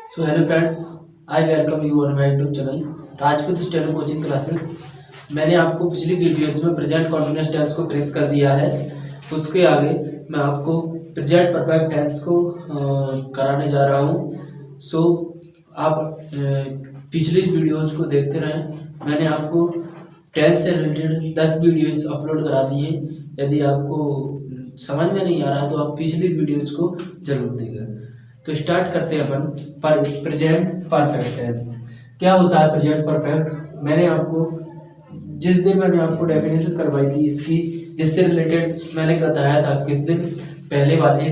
So hello friends, I welcome you on my YouTube channel Rajput steno coaching classes. मैंने आपको पिछली videos में present continuous tense को finish कर दिया है। उसके आगे मैं आपको प्रेजेंट परफेक्ट टेंस को कराने जा रहा हूँ। सो आप पिछली वीडियोज को देखते रहें। मैंने आपको टेंस से रिलेटेड 10 वीडियोज अपलोड करा दी है। यदि आपको समझ में नहीं आ रहा तो आप पिछली वीडियोज को जरूर देखें। तो स्टार्ट करते हैं अपन पर प्रेजेंट परफेक्ट टेंस। क्या होता है प्रेजेंट परफेक्ट? मैंने आपको डेफिनेशन करवाई थी इसकी, जिससे रिलेटेड मैंने बताया था किस दिन पहले वाले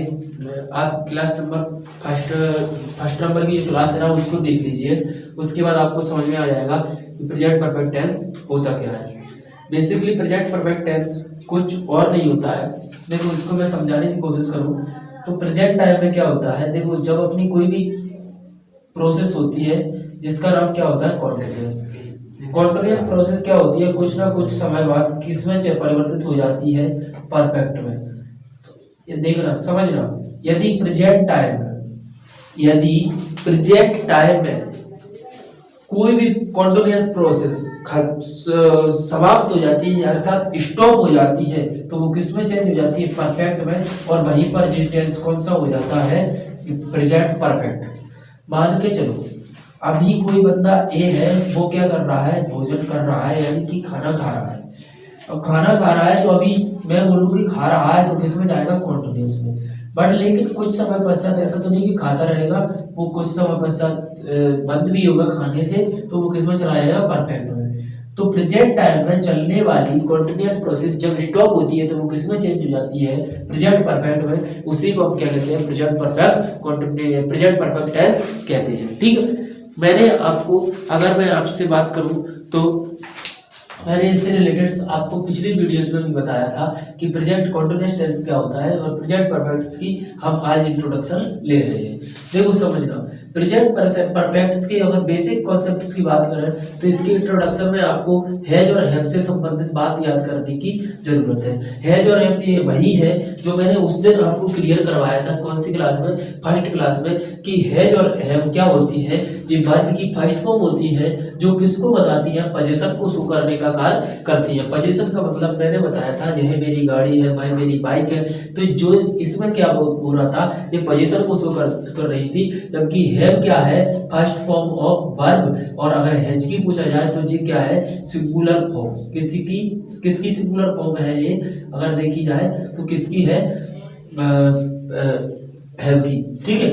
आप क्लास नंबर फर्स्ट नंबर की जो क्लास है ना उसको देख लीजिए। उसके बाद आपको समझ में आ जाएगा कि प्रेजेंट परफेक्ट टेंस होता क्या है। बेसिकली प्रेजेंट परफेक्ट टेंस कुछ और नहीं होता है। देखो, इसको मैं समझाने की कोशिश करूं तो प्रेजेंट टाइम में क्या होता है, देखो जब अपनी कोई भी प्रोसेस होती है जिसका नाम क्या होता है कॉन्टिन्यूअस। कॉन्टिन्यूअस प्रोसेस क्या होती है, कुछ ना कुछ समय बाद किसमें परिवर्तित हो जाती है परफेक्ट में। ये देखना समझना, यदि प्रेजेंट टाइम में कोई भी कॉन्टिन्यूअस प्रोसेस समाप्त हो जाती है अर्थात स्टॉप हो जाती है तो वो किस में चेंज हो जाती है परफेक्ट में। और वहीं पर टेंस कौन सा हो जाता है प्रेजेंट परफेक्ट। मान के चलो अभी कोई बंदा ए है, वो क्या कर रहा है, भोजन कर रहा है यानी कि खाना खा रहा है। अब खाना खा रहा है तो अभी मैं बोलूँ कि खा रहा है तो किस में जाएगा कॉन्टिन्यूअस में। बट लेकिन कुछ समय पश्चात ऐसा तो नहीं कि खाता रहेगा, वो कुछ समय पश्चात बंद भी होगा खाने से तो वो किसमें चला जाएगा परफेक्ट में। तो प्रेजेंट टाइम में चलने वाली कॉन्टिन्यूअस प्रोसेस जब स्टॉप होती है तो वो किसमें चेंज हो जाती है प्रेजेंट परफेक्ट में। उसी को हम क्या कहते हैं प्रेजेंट परफेक्ट टेंस कहते हैं। ठीक है, मैंने आपको अगर मैं आपसे बात करूं तो मैंने इससे रिलेटेड आपको पिछली वीडियोस में भी बताया था कि प्रेजेंट कॉन्टिन्यूअस टेंस क्या होता है और प्रेजेंट परफेक्ट की हम आज इंट्रोडक्शन ले रहे हैं। देखो समझना, प्रेजेंट परफेक्ट की अगर बेसिक कॉन्सेप्ट्स की बात करें तो इसकी इंट्रोडक्शन में आपको हैज और हैव से संबंधित बात याद करने की जरूरत है। हैज और हैव ये वही है जो मैंने उस दिन आपको क्लियर करवाया था। कौन सी क्लास में? फर्स्ट क्लास में, कि हैज और हैव क्या होती है। ये वर्ब की फर्स्ट फॉर्म होती है जो किसको बताती है, पोजीशन को शो करने का कार्य करती है। पोजीशन का मतलब मैंने बताया था, यह मेरी गाड़ी है, वह मेरी बाइक है। तो जो इसमें क्या हो रहा था, ये पोजीशन को शो कर रही थी। जबकि हैव क्या है, फर्स्ट फॉर्म ऑफ वर्ब। और अगर हैज की पूछा जाए तो ये क्या है, सिंगुलर फॉर्म। किसकी सिंगुलर फॉर्म है ये अगर देखी जाए तो किसकी है, हैव की। ठीक है,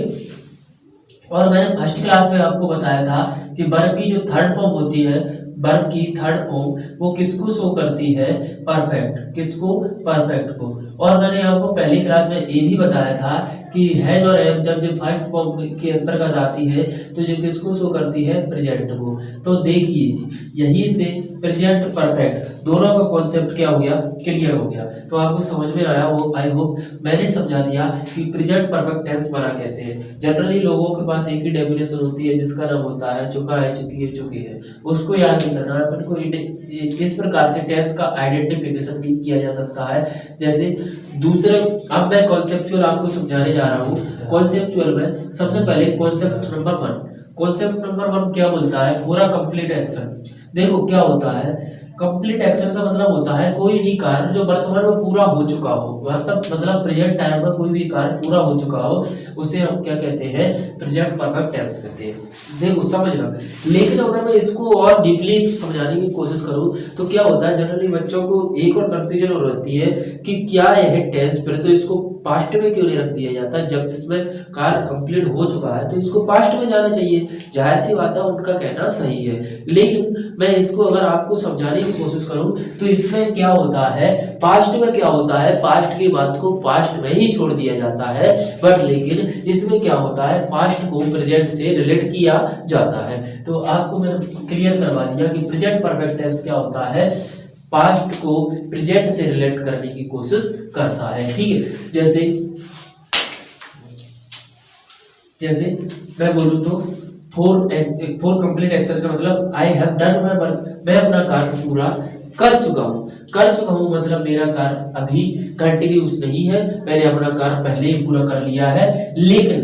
और मैंने फर्स्ट क्लास में आपको बताया था कि वर्ब की जो थर्ड फॉर्म होती है, वर्ब की थर्ड फॉर्म वो किसको शो करती है परफेक्ट। किसको? परफेक्ट को। और मैंने आपको पहली क्लास में ये भी बताया था कि हैज और हैव जब फर्स्ट फॉर्म के अंतर्गत आती है तो जो किसको शो करती है प्रेजेंट को। तो देखिए यही से प्रेजेंट परफेक्ट दोनों का कॉन्सेप्ट क्या हो गया, क्लियर हो गया। तो आपको समझ में आया वो, आई होप मैंने समझा दिया कि प्रेजेंट परफेक्ट टेंस बना कैसे है। जनरली लोगों के पास एक ही डेफिनेशन होती है जिसका नाम होता है चुका है, चुकी है, चुकी है। उसको याद नहीं करना है अपन को। इस प्रकार से टेंस का आइडेंटिफिकेशन भी किया जा सकता है। जैसे दूसरे, अब मैं कॉन्सेप्चुअल आपको समझाने जा रहा हूँ। कॉन्सेप्चुअल में सबसे पहले कॉन्सेप्ट नंबर वन क्या बोलता है, पूरा कंप्लीट एक्शन। देखो क्या होता है कंप्लीट एक्शन का मतलब होता है कोई भी कार्य जो वर्तमान में पूरा हो चुका हो, मतलब प्रेजेंट टाइम में कोई भी कार्य पूरा हो चुका हो, उसे हम क्या कहते हैं, प्रेजेंट परफेक्ट टेंस कहते हैं। देखो समझना, लेकिन अगर मैं इसको और डीपली समझाने की कोशिश करूं तो क्या होता है, जनरली बच्चों को एक और कंफ्यूजन हो रहती है कि क्या यह टेंस पर तो इसको पास्ट में क्यों नहीं रख दिया जाता। जब इसमें कार्य कंप्लीट हो चुका है तो इसको पास्ट में जाना चाहिए। जाहिर सी बात है, उनका कहना सही है। लेकिन मैं इसको अगर आपको समझाने की कोशिश करूं तो इसमें क्या होता है, पास्ट में क्या होता है, पास्ट की बात को पास्ट में ही छोड़ दिया जाता है। बट लेकिन इसमें क्या होता है, पास्ट को प्रेजेंट से रिलेट किया जाता है। तो आपको मैंने क्लियर करवा दिया कि प्रेजेंट परफेक्ट टेंस क्या होता है, पास्ट को प्रेजेंट से रिलेट करने की कोशिश करता है। ठीक है, जैसे मैं बोलूं तो फॉर कंप्लीट एक्शन का मतलब I have done my work, मैं अपना कार्य पूरा कर चुका हूं मतलब मेरा कार्य अभी कंटिन्यूस नहीं है, मैंने अपना कार्य पहले ही पूरा कर लिया है। लेकिन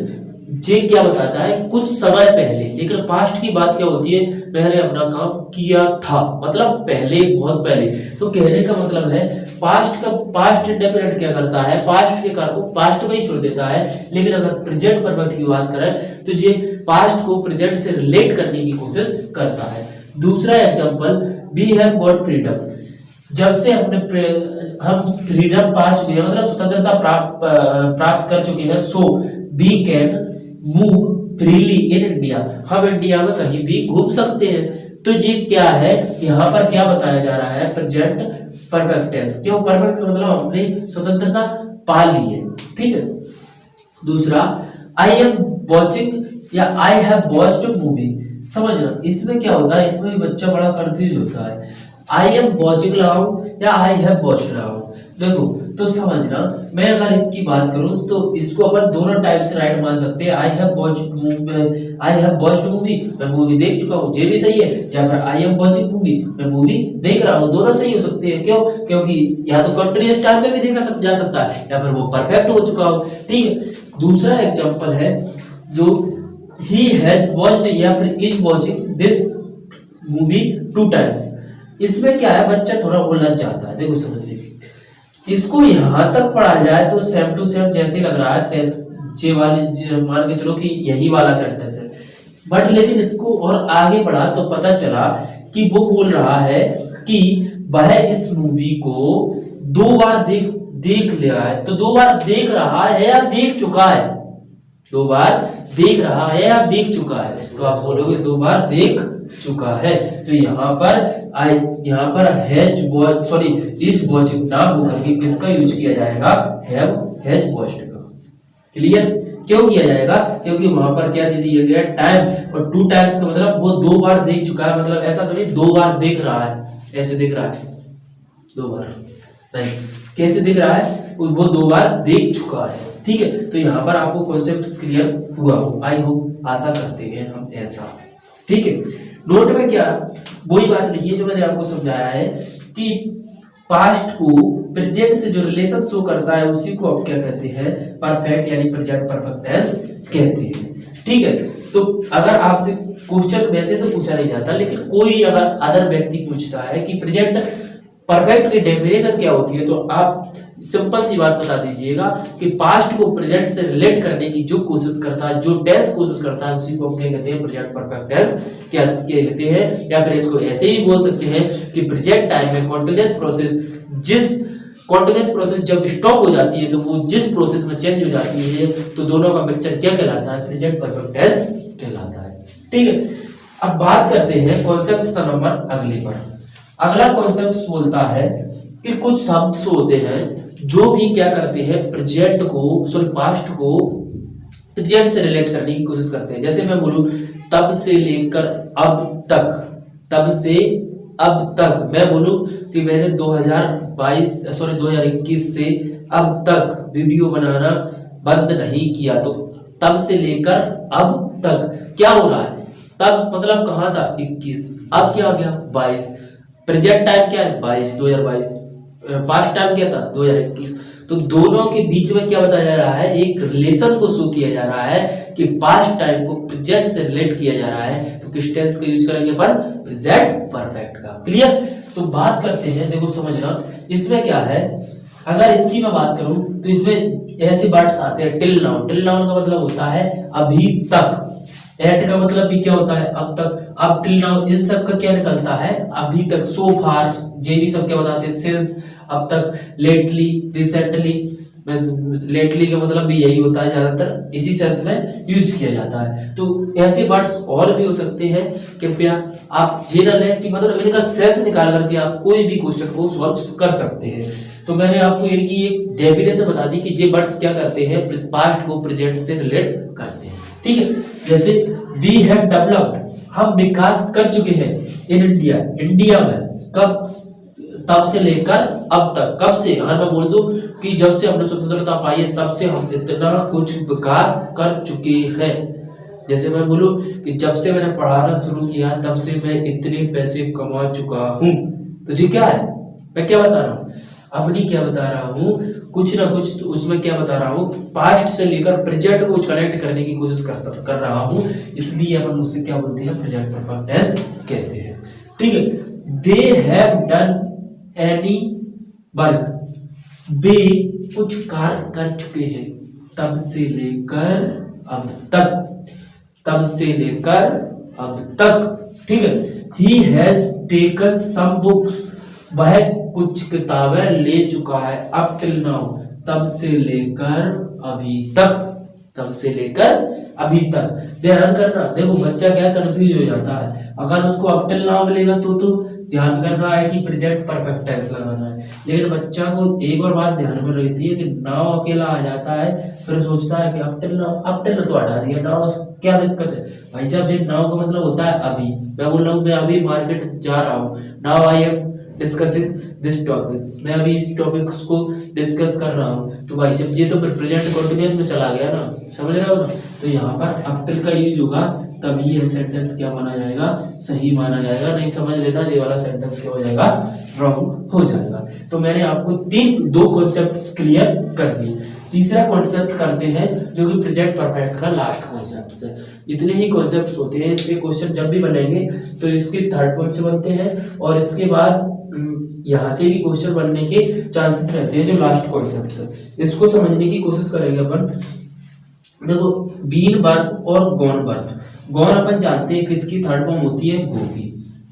ये क्या बताता है, कुछ समय पहले। लेकिन पास्ट की बात क्या होती है, मैंने अपना काम किया था, मतलब पहले, बहुत पहले। तो कहने का मतलब है पास्ट इंडेफिनिट क्या करता है, पास्ट के कार्य को पास्ट में ही छोड़ देता है। लेकिन अगर प्रेजेंट परफेक्ट की बात करें तो ये पास्ट को प्रेजेंट से रिलेट करने की कोशिश करता है। दूसरा example, we have got freedom. जब से हम फ्रीडम पा चुके हैं, मतलब स्वतंत्रता प्राप्त कर चुके हैं, so we can move freely in India. हम इंडिया में कहीं भी घूम सकते हैं। तो ये क्या है, यहाँ पर क्या बताया जा रहा है, प्रेजेंट परफेक्ट टेंस। क्यों परफेक्ट का मतलब अपनी स्वतंत्रता पा ली है, ठीक है। दूसरा, आई एम वॉचिंग या आई हैव वॉच्ड मूवी। समझना, इसमें क्या होता है, इसमें बच्चा बड़ा कंफ्यूज होता है। आई एम वॉचिंग रहा हूं या आई हैव वॉच्ड रहा हूं। देखो तो समझना, मैं अगर इसकी बात करूं तो इसको अपन दोनों टाइप से राइट मान सकते हैं। आई हैव वॉच्ड मूवी, मैं मूवी देख चुका हूं, ये भी सही है। या फिर आई एम वॉचिंग मूवी, मैं मूवी देख रहा हूं, दोनों सही हो सकते हैं। क्यों, क्योंकि या तो कंटिन्यूअस टाइम में भी देखा जा सकता है, या फिर वो परफेक्ट हो चुका हो, ठीक है। दूसरा एग्जांपल है जो ही हैज वॉच्ड या फिर is watching this movie 2 times. इसमें क्या है, बच्चा थोड़ा बोलना चाहता है, देखो समझ लीजिए। इसको यहां तक पढ़ा जाए तो सेम टू सेम जैसे लग रहा है, जे वाले मान के चलो कि यही वाला सेंटेंस है। बट लेकिन इसको और आगे बढ़ा तो पता चला कि वो बोल रहा है कि वह इस मूवी को 2 बार देख लिया है। तो 2 बार देख रहा है या देख चुका है, 2 बार देख रहा है या देख चुका है। तो आप बोलोगे 2 बार देख चुका है। तो यहाँ पर has watch, sorry is watching ना होकर के किसका यूज किया जाएगा, हैज वॉच्ड का। क्लियर, क्यों किया जाएगा, क्योंकि वहां पर क्या दे दिया गया टाइम, और 2 टाइम्स का मतलब वो 2 बार देख चुका है। मतलब ऐसा तो नहीं 2 बार देख रहा है, ऐसे देख रहा है 2 बार नहीं, कैसे दिख रहा है, वो 2 बार देख चुका है, ठीक है। तो यहाँ पर आपको कॉन्सेप्ट क्लियर हुआ हो, आई होप, आशा करते हैं हम ऐसा, ठीक है। नोट में क्या वही बात लिखिए जो मैंने आपको समझाया है कि पास्ट को प्रेजेंट से जो रिलेशन शो करता है उसी को आप क्या कहते हैं, परफेक्ट यानी प्रेजेंट परफेक्ट टेंस कहते हैं, ठीक है। तो अगर आपसे क्वेश्चन वैसे तो पूछा नहीं जाता, लेकिन कोई अगर अदर व्यक्ति पूछता है कि प्रेजेंट परफेक्ट की डेफिनेशन क्या होती है, तो आप सिंपल सी बात बता दीजिएगा कि पास्ट को प्रेजेंट से रिलेट करने की जो कोशिश करता है, जो टेंस कोशिश करता है, उसी को हम क्या कहते हैं, प्रेजेंट परफेक्ट टेंस क्या कहते हैं। या फिर इसको ऐसे ही बोल सकते हैं कि प्रेजेंट टाइम में कॉन्टिन्यूअस प्रोसेस जब स्टॉप हो जाती है तो वो जिस प्रोसेस में चेंज हो जाती है, तो दोनों का मिक्सचर क्या कहलाता है, प्रेजेंट परफेक्ट टेंस कहलाता है, ठीक है। अब बात करते हैं कॉन्सेप्ट नंबर अगले पर। अगला कॉन्सेप्ट बोलता है कि कुछ शब्द होते हैं जो भी क्या करते हैं, प्रेजेंट को, सॉरी पास्ट को प्रेजेंट से रिलेट करने की कोशिश करते हैं। जैसे मैं बोलूं तब से लेकर अब तक, तब से अब तक, मैं बोलूं कि मैंने 2021 से अब तक वीडियो बनाना बंद नहीं किया, तो तब से लेकर अब तक क्या हो रहा है, तब मतलब कहां था 21, अब क्या आ गया 22, प्रेजेंट टाइम क्या है 2022, पास्ट टाइम क्या था 2021। तो दोनों के बीच में क्या बताया जा रहा है, एक रिलेशन को शो किया जा रहा है कि पास्ट टाइम को प्रेजेंट से रिलेट किया जा रहा है। तो किस टेंस का यूज करेंगे अपन, प्रेजेंट परफेक्ट का। क्लियर, तो बात करते हैं, देखो समझना इसमें क्या है। अगर इसकी मैं बात करूं तो इसमें ऐसे वर्ड्स आते हैं, टिल नाउ, टिल नाउ का मतलब होता है अभी तक, एट का मतलब भी क्या होता है, अब तक, अब टिल नाउ, इन सब का क्या निकलता है, अभी तक, सो फार, ये भी सब क्या बताते हैं, सिंस, अब तक, लेटली, रिसेंटली। लेटली का मतलब भी यही होता है, ज्यादातर इसी सेंस में यूज किया जाता है। तो ऐसे वर्ड्स और भी हो सकते हैं, कृपया आप जेनरल लें कि मतलब इनका सेंस निकाल करके आप कोई भी क्वेश्चन को सॉल्व कर सकते हैं। तो मैंने आपको इनकी एक डेफिनेशन बता दी कि ये वर्ड्स क्या करते हैं, पास्ट को प्रेजेंट से रिलेट करते हैं, ठीक है। जैसे वी हैव डेवलप्ड, हम विकास कर चुके हैं, इन इंडिया, इंडिया में, कब, तब से लेकर अब तक, कब से, अगर मैं बोल दूं कि जब से हमने स्वतंत्रता पाई है तब से हम इतना कुछ विकास कर चुके हैं। जैसे मैं बोलूं कि जब से मैंने पढ़ाना शुरू किया तब से मैं इतने पैसे कमा चुका हूं, तो जी क्या है, मैं क्या बता रहा हूं, अपनी क्या बता रहा हूँ, कुछ ना कुछ उसमें क्या बता रहा हूँ, पास्ट से लेकर प्रेजेंट को कनेक्ट करने की कोशिश कर रहा हूँ, इसलिए अपन उसे क्या बोलते हैं, प्रेजेंट परफेक्ट टेंस कहते हैं। ठीक है, they have done any work, वे कुछ कार्य कर चुके हैं तब से लेकर अब तक, तब से लेकर अब तक। ठीक है, he has taken some books, वह कुछ किताबें ले चुका है, अप टिल नाउ, तब से लेकर अभी तक, तब से लेकर अभी तक। ध्यान करना, देखो बच्चा क्या कंफ्यूज हो जाता है, अगर उसको अप टिल नाउ मिलेगा तो ध्यान करना है कि प्रेजेंट परफेक्ट टेंस लगाना है, लेकिन बच्चा को एक और बात ध्यान में रहती है कि नाउ अकेला आ जाता है, फिर सोचता है कि अप टिल नाउ तो हटा दिया, नाउ क्या दिक्कत है। भाई साहब, जो नाउ का मतलब होता है अभी, मैं बोल रहा हूँ मैं अभी मार्केट जा रहा हूँ, now I am discussing this topics, मैं अभी इस टॉपिक्स को डिस्कस कर रहा हूँ, तो भाई साहब ये तो फिर प्रेजेंट कंटिन्यूअस में चला गया ना, समझ रहे हो ना। तो यहाँ पर अप टिल का यूज होगा तभी यह सेंटेंस क्या माना जाएगा, सही माना जाएगा, नहीं समझ लेना ये वाला सेंटेंस क्या हो जाएगा, रॉन्ग हो जाएगा। तो मैंने आपको दो कॉन्सेप्ट्स क्लियर कर दिए। तीसरा कॉन्सेप्ट करते हैं जो कि प्रेजेंट परफेक्ट का लास्ट कॉन्सेप्ट है। इतने ही कॉन्सेप्ट्स होते हैं, इसके क्वेश्चन जब भी बनेंगे तो इसके थर्ड पॉइंट से बनते हैं और इसके बाद यहाँ से भी क्वेश्चन बनने के चांसेस रहते हैं जो लास्ट कॉन्सेप्ट है। इसको समझने की कोशिश करेंगे अपन। देखो, बीन वर्ब और गॉन वर्ब, गॉन अपन जानते हैं किसकी थर्ड फॉर्म होती है, गो की,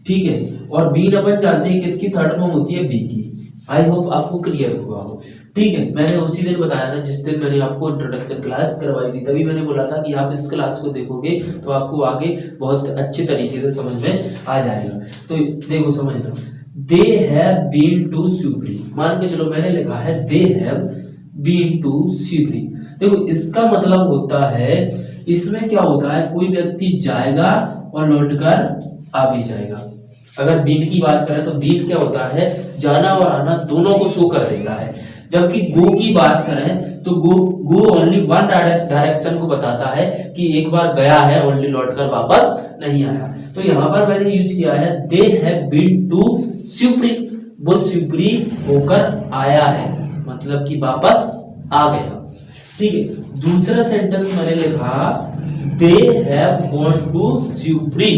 ठीक है, और बीन अपन जानते हैं किसकी थर्ड फॉर्म होती है, बी की। आई होप आपको क्लियर हुआ हो। ठीक है, मैंने उसी दिन बताया था जिस दिन मैंने आपको इंट्रोडक्शन क्लास करवाई थी, तभी मैंने बोला था कि आप इस क्लास को देखोगे तो आपको आगे बहुत अच्छे तरीके से समझ में आ जाएगा। तो देखो समझना, दे हैव बीन टू स्यूपरी, मान के चलो मैंने लिखा है दे हैव बीन टू स्यूपरी। देखो इसका मतलब होता है, इसमें क्या होता है, कोई व्यक्ति जाएगा और लौटकर आ भी जाएगा। अगर बीन की बात करें तो बीन क्या होता है, जाना और आना दोनों को शो कर देता है। जबकि गो की बात करें तो गो ओनली वन डायरेक्शन को बताता है कि एक बार गया है, ओनली लौटकर वापस नहीं आया। तो यहाँ पर मैंने यूज किया है दे हैव बीन टू स्यूपरी, वो स्यूपरी होकर आया है, मतलब कि वापस आ गया। ठीक है, दूसरा सेंटेंस मैंने लिखा दे हैव गॉन टू स्यूपरी,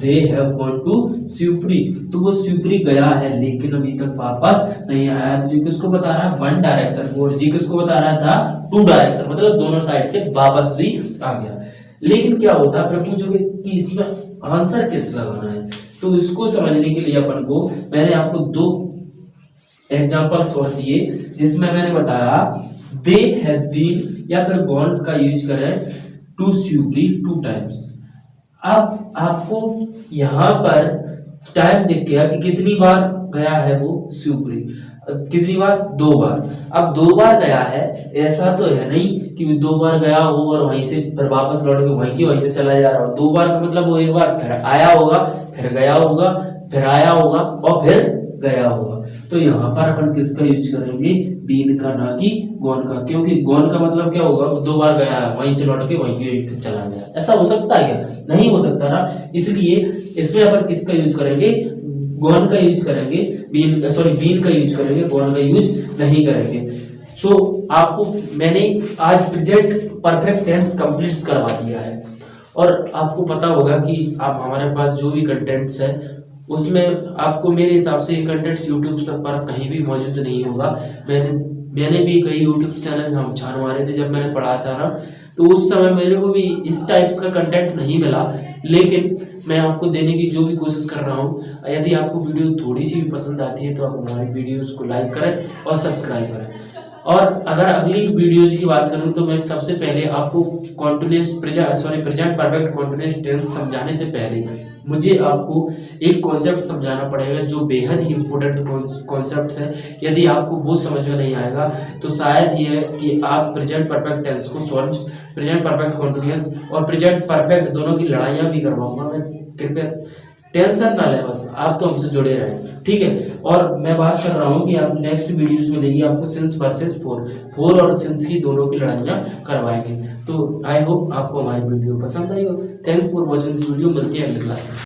दे हैव गॉन टू स्यूपरी, तो वो स्यूपरी गया है लेकिन अभी तक वापस नहीं आया। तो ये किसको बता रहा है, वन डायरेक्शन, और जी किसको बता रहा था, टू डायरेक्शन, मतलब दोनों साइड से वापस भी आ गया। लेकिन क्या होता है, फिर पूछोगे कि इसमें आंसर कैसे लगाना है, तो इसको समझने के लिए अपन को मैंने आपको दो एग्जांपल्स और दिए, जिसमें मैंने बताया दे हैव बीन या फिर गॉन का यूज करें टू स्यूपरी टू टाइम्स। अब आपको यहाँ पर टाइम दिख गया कि कितनी बार गया है वो स्यूपरी, कितनी बार, दो बार। अब दो बार गया है, ऐसा तो है नहीं कि दो बार गया हो और वहीं से फिर वापस लौट के वहीं से चला जा रहा हो। दो बार का मतलब वो एक बार फिर आया होगा, फिर गया होगा, फिर आया होगा और फिर गया होगा। तो यहाँ पर अपन किसका यूज करेंगे, बीन का, ना कि गॉन का, क्योंकि गॉन का मतलब क्या होगा, दो बार गया है, वहीं से लौट के वहीं फिर चला गया। ऐसा हो सकता है क्या, नहीं हो सकता ना। इसलिए इसमें अपन किसका यूज करेंगे, गॉन का यूज करेंगे, बीन का यूज करेंगे, गॉन का यूज नहीं करेंगे। सो आपको मैंने आज प्रेजेंट परफेक्ट टेंस कंप्लीट करवा दिया है और आपको पता होगा कि आप हमारे पास जो भी कंटेंट्स है उसमें आपको मेरे हिसाब से ये कंटेंट्स यूट्यूब पर कहीं भी मौजूद नहीं होगा। मैंने भी कई यूट्यूब चैनल हम छान मारे थे जब मैंने पढ़ाता था, तो उस समय मेरे को भी इस टाइप्स का कंटेंट नहीं मिला, लेकिन मैं आपको देने की जो भी कोशिश कर रहा हूँ। यदि आपको वीडियो थोड़ी सी भी पसंद आती है तो आप हमारी वीडियोस को लाइक करें और सब्सक्राइब करें। और अगर अगली वीडियोज की बात करूं तो मैं सबसे पहले आपको प्रेजेंट परफेक्ट कॉन्टिन्यूअस टेंस समझाने से पहले मुझे आपको एक कॉन्सेप्ट समझाना पड़ेगा जो बेहद ही इंपॉर्टेंट कॉन्सेप्ट है। यदि आपको वो समझ में नहीं आएगा तो शायद ये है कि आप प्रेजेंट परफेक्ट टेंस को सॉल्व, प्रेजेंट परफेक्ट कॉन्टिन्यूअस और प्रेजेंट परफेक्ट दोनों की लड़ाइयाँ भी करवाऊंगा मैं। कृपया टेंशन ना ले, बस आप तो हमसे जुड़े रहें, ठीक है। और मैं बात कर रहा हूँ कि आप नेक्स्ट वीडियोस में देखिए आपको सिंस वर्सेस फोर और सिंस की दोनों की लड़ाइयाँ करवाएंगे। तो आई होप आपको हमारी वीडियो पसंद आई हो। Thanks for watching this video, मिलते हैं अगली क्लास में।